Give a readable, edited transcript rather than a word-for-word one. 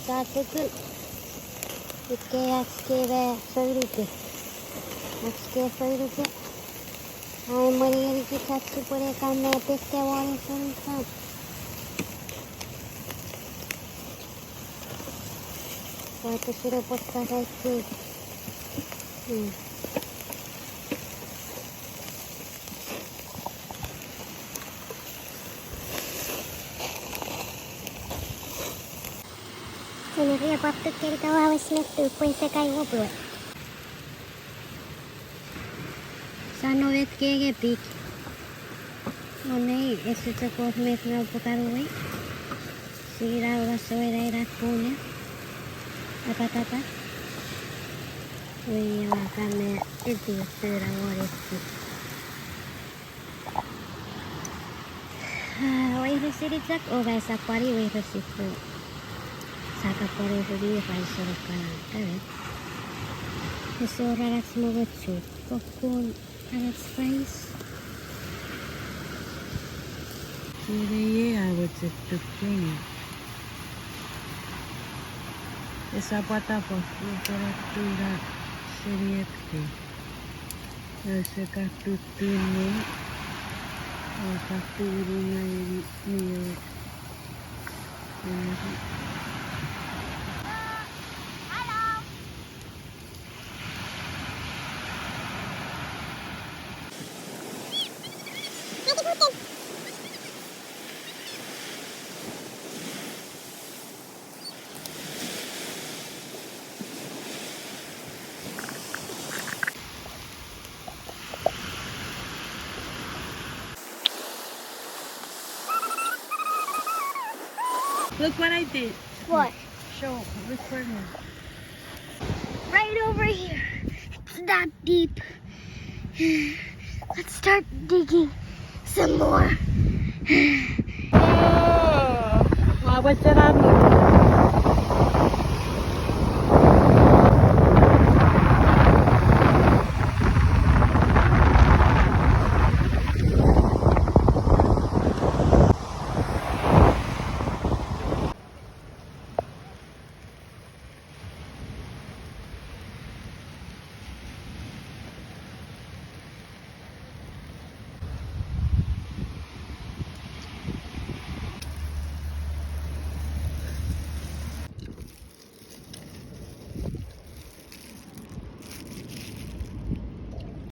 Sakın. Iske soiruke. Iske soiruke. Ay mari ki chatsu pore kanne peste wari sunsan. Kaya sure potta saiki. Sebenarnya patut kiri kawah weslet tu pun sekai ngobrol. Sano vet kege pik. Onei esute kos met na pokaruai. Sigira ora soera ira kune. Apa. Oi makame itu sera oresti. Oi resiritak o vai sapari oi resitu. Saka pore hudi vai sorokana kare. Ese ora semoga cukup con alat spice. Siriye awet tukini. Esa pata por temperatura seriete. Ese katutuni. O katuruna niyo. Look what I did. What? Show. Look for me. Right over here. It's that deep. Let's start digging some more. Wow, what's that on?